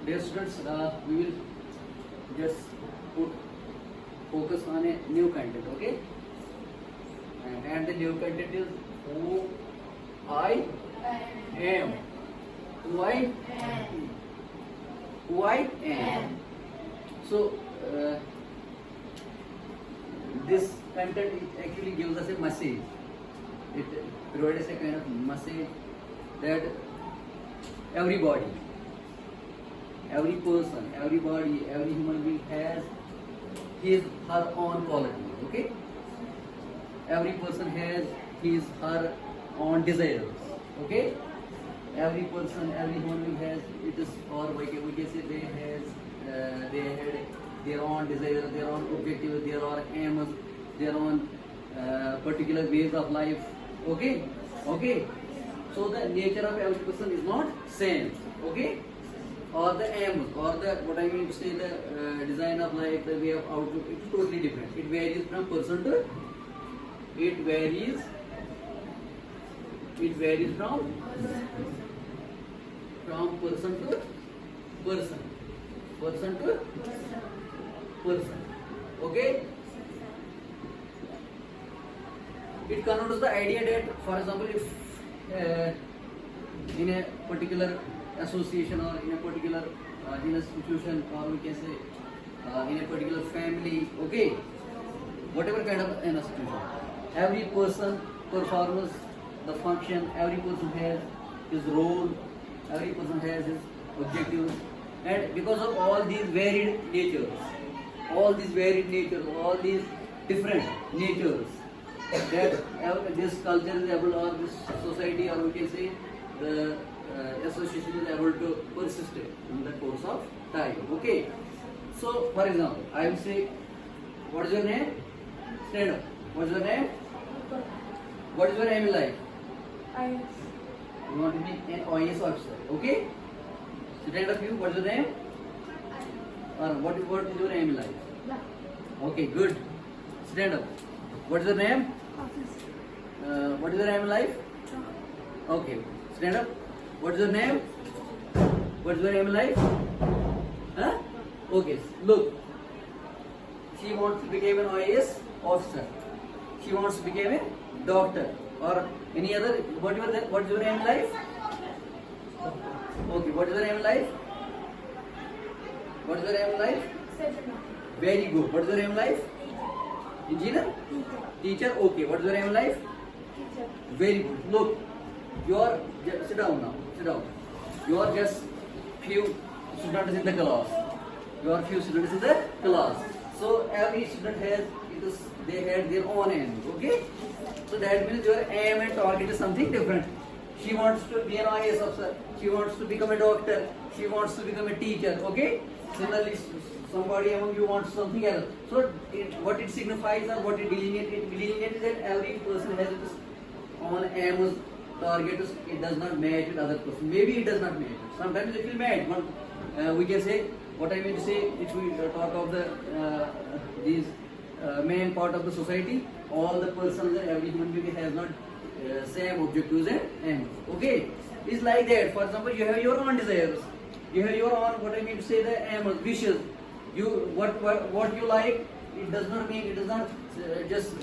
dear students, we will just put focus on a new content, okay? And the new content is who I am. Who I am. Who I am. So this content actually gives us a message. It provides a kind of message that everybody, every person, everybody, every human being has his her own quality. Okay, every person has his her own desires. Okay, every person, every human being has it is, or we can say they had their own desires, their own objectives, their own aims, their own particular ways of life. Okay, okay. So the nature of every person is not same. Okay, or the aims, or the what I mean to say, the design of life, the way of outlook, it's totally different. It varies from person to. It varies from person to person to person. Okay. It connotes the idea that, for example, if in a particular association or in a particular institution, or we can say in a particular family, okay, whatever kind of an institution, every person performs the function, every person has his role, every person has his objectives, and because of all these varied natures, all these different natures, that this culture is able, or this society, or we can say the association is able to persist in the course of time. Okay. So, for example, I will say, what is your name? Stand up. What is your name? What is your aim in life? You want to be an OAS officer. Okay. Stand up. You. What is your name? Or what is your aim in life? Okay. Good. Stand up. What is your name? What is your aim in life? Okay. Stand up. What is your name? What is your aim in life? Huh? Okay. Look. She wants to become an OAS officer. She wants to become a doctor or any other. What is your aim in life? Okay. What is your aim in life? What is your aim in life? Very good. What is your aim in life? Engineer? Teacher? Okay. What is your aim in life? Very good. Look, you are, sit down now, sit down. You are just few students in the class. You are few students in the class. So every student has, they had their own aim. Okay? So that means your aim and target is something different. She wants to be an IAS officer. She wants to become a doctor. She wants to become a teacher. Okay? Similarly, somebody among you wants something else. So what it signifies, or what it delineates is that every person has its own aims, targets. It does not match with other person. Maybe it does not match. Sometimes it will match. But we can say, what I mean to say, if we talk of the these main part of the society, all the persons and every human being has not same objectives and aims. Okay, it's like that. For example, you have your own desires. You have your own, what I mean to say, the aims, wishes. You what you like. It does not mean, it does not just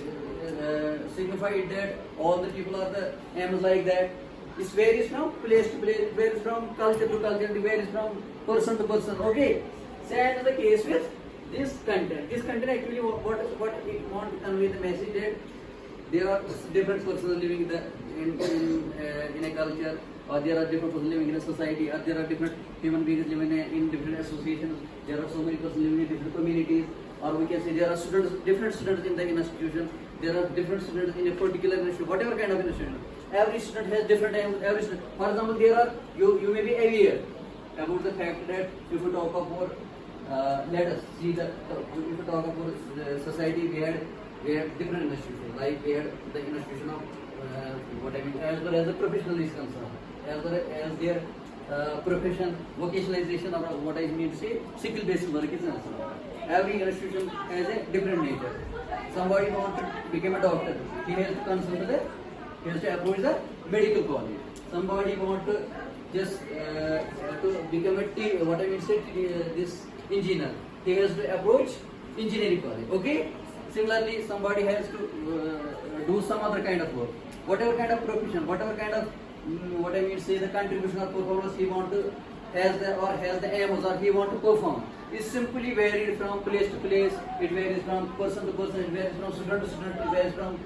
signify that all the people are the aims like that. It varies from place to place, it varies from culture to culture, it varies from person to person. Okay. Same is the case with this content. This content actually what it wants to convey the message that there are different persons living in a culture, or there are different persons living in a society, or there are different human beings living in different associations. There are so many persons living in different communities, or we can say there are different students in the institution. There are different students in a particular institution, whatever kind of institution. Every student has different aims. Every student, for example, there are you may be aware about the fact that if you talk about let us see that if you talk about the society, we had different institutions. Like we had the institution of what I mean, as well as the professional is concerned, as well as their profession, vocationalization, or what I mean to say, skill-based work is concerned. Every institution has a different nature. Somebody wants to become a doctor, he has to consult the, he has to approach the medical college. Somebody wants to just to become what I mean say this engineer, he has to approach engineering college. Okay. Similarly, somebody has to do some other kind of work, whatever kind of profession, whatever kind of what I mean say the contribution or performance he want to has the aims or he want to perform. Is simply varied from place to place. It varies from person to person. It varies from student to student. It varies from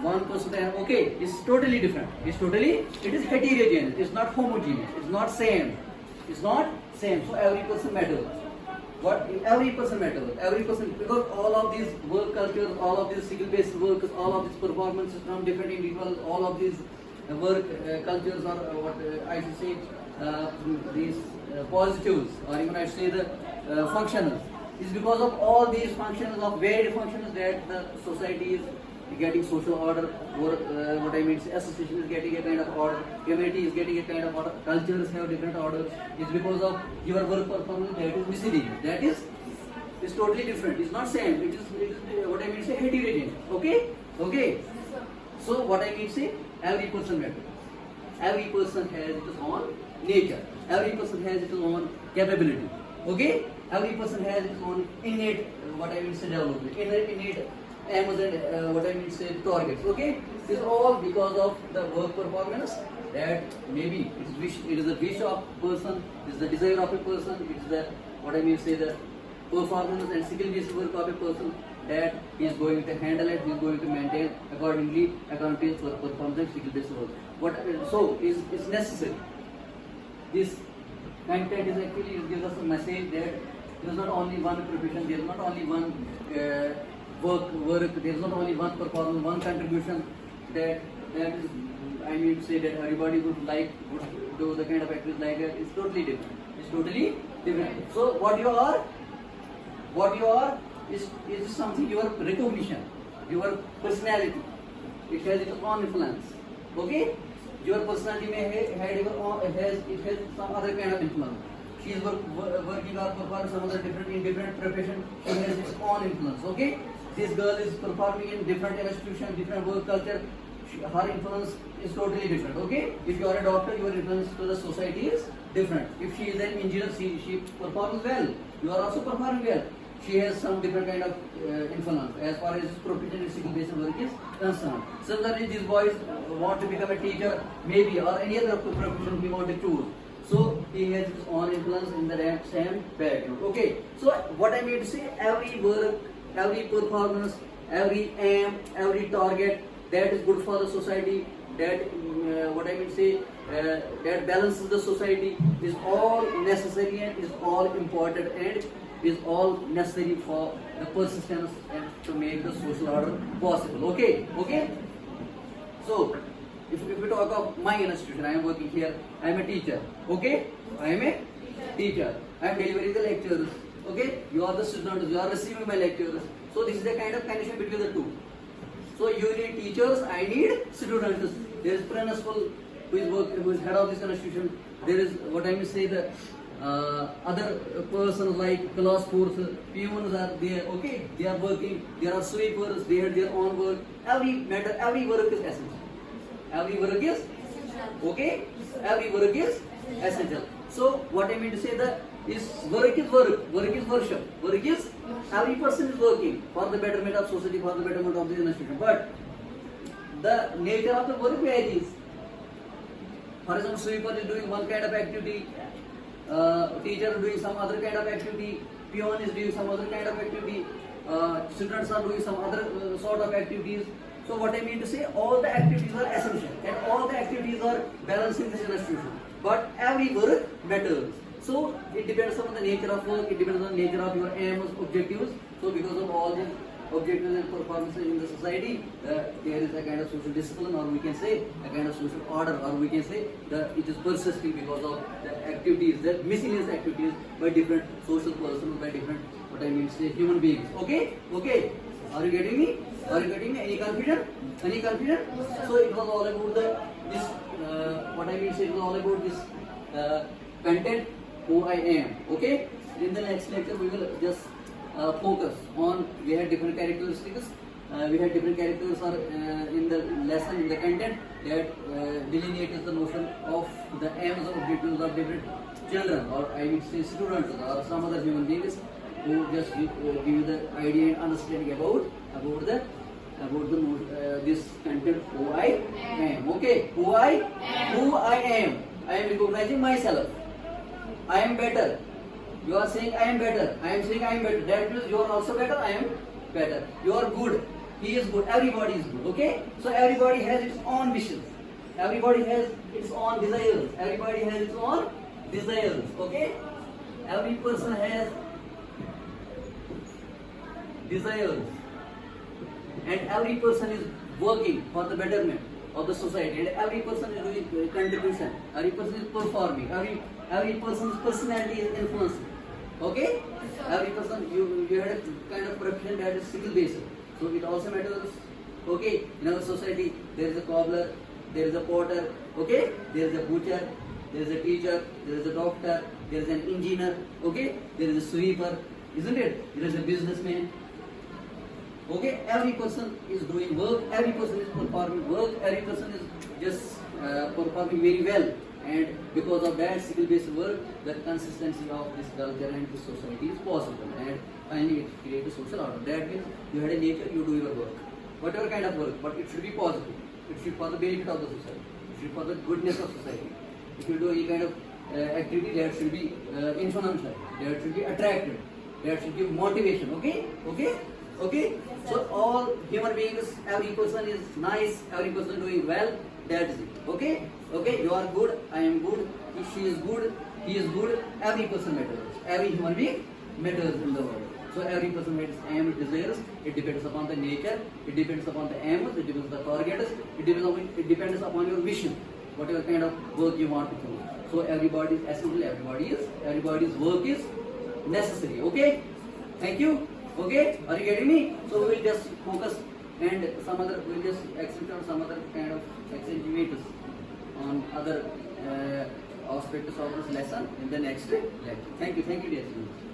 one person to another. Okay, it's totally different. It is heterogeneous. It's not homogeneous. It's not same. It's not same. So every person matters. Every person matters. Every person, because all of these work cultures, all of these skill-based works, all of these performances from different individuals, all of these work cultures or what I should say these positives or even I should say the functionals. It's because of all these functions of varied functions that the society is getting social order, or what I mean association is getting a kind of order, community is getting a kind of order, cultures have different orders. It's because of your work performance that is misleading. That is totally different. It's not same. It is what I mean say heterogeneous. Okay. So what I mean say every person matters. Every person has its own nature. Every person has its own capability. Okay. Every person has its own innate what I mean say development. Innate aims and what I mean say targets. Okay. This is all because of the work performance that maybe it is the wish of a person, it is the desire of a person, it is the what I mean say the performance and skill-based work of a person that he is going to handle it, he is going to maintain accordingly according to performance and skill-based work. So it's necessary. This content is actually it gives us a message that there is not only one profession, there is not only one work, there is not only one performance, one contribution that is I mean to say that everybody would do the kind of activities like that. It's totally different. It's totally different. So what you are is something your recognition, your personality. It has its own influence. Okay? Your personality may has some other kind of influence. She is working or performing some other different profession. She has its own influence. Okay? This girl is performing in different institution, different work culture. Her influence is totally different. Okay? If you are a doctor, your influence to the society is different. If she is an engineer, she performs well. You are also performing well. She has some different kind of influence as far as profession and skill-based work is concerned. Similarly, these boys want to become a teacher, maybe, or any other profession he want to choose. So he has his own influence in the same background. Okay. So what I mean to say, every work, every performance, every aim, every target that is good for the society, that what I mean to say that balances the society is all necessary and is all important and is all necessary for the persistence and to make the social order possible. Okay. So if we talk of my institution, I am working here. I am a teacher. Okay. I am a teacher. I am delivering the lectures. Okay. You are the students. You are receiving my lectures. So this is the kind of connection between the two. So you need teachers. I need students. There is principal who is head of this institution. There is what I may say the other persons like class force, peons are there. Okay, they are working. There are sweepers. They have their own work. Every work is essential. Every work is okay. Every work is essential. So what I mean to say work is worship. Work is every person is working for the betterment of society, for the betterment of the institution. But the nature of the work varies. For example, sweeper is doing one kind of activity, teacher is doing some other kind of activity, peon is doing some other kind of activity, students are doing some other sort of activities. So what I mean to say, all the activities are essential and all the activities are balancing this institution. But every work matters. So it depends on the nature of work, it depends on the nature of your aims, objectives. So because of all these objectives and performances in the society, there is a kind of social discipline, or we can say a kind of social order, or we can say it is persisting because of the activities, the miscellaneous activities by different social persons, by different what I mean to say human beings. Okay? Are you getting me? Any confusion? So it was all about this what I mean to say, it was all about this content, who I am. Okay? In the next lecture we will just focus on, we have different characteristics we had different characters or in the lesson, in the content that delineates the notion of the aims or objectives of different children, or I would say students, or some other human beings who just give you the idea and understanding about this content who I am. Okay, who I am. I am recognizing myself. I am better. You are saying I am better. I am saying I am better. That means you are also better. I am better. You are good. He is good. Everybody is good. Okay? So everybody has its own visions. Everybody has its own desires. Everybody has its own desires. Okay? Every person has desires. And every person is working for the betterment of the society. And every person is doing contribution. Every person is performing. Every person's personality is influencing. Okay? Every person, you had a kind of profession that is skill based. So it also matters. Okay? In our society, there is a cobbler, there is a potter, okay? There is a butcher, there is a teacher, there is a doctor, there is an engineer, okay? There is a sweeper, isn't it? There is a businessman. Okay? Every person is doing work, every person is performing work, every person is just performing very well. And because of that skill-based work, the consistency of this culture and this society is possible. And finally, it creates a social order. That means you had a nature, you do your work. Whatever kind of work, but it should be positive. It should for the benefit of the society. It should for the goodness of society. If you do any kind of activity, that should be influential. That should be attractive. That should give motivation. Okay? Okay? Okay? So all human beings, every person is nice, every person doing well. That is it. Okay? Okay? You are good, I am good, she is good, he is good. Every person matters. Every human being matters in the world. So every person has aim, desires. It depends upon the nature. It depends upon the aims. It depends upon the targets. It depends upon your vision. Whatever kind of work you want to do. So everybody is essential. Everybody's work is necessary. Okay? Thank you. Okay? Are you getting me? So we will just focus and we'll just accentuate some other kind of accentuators on other aspects of this lesson in the next lecture. Thank you, dear students.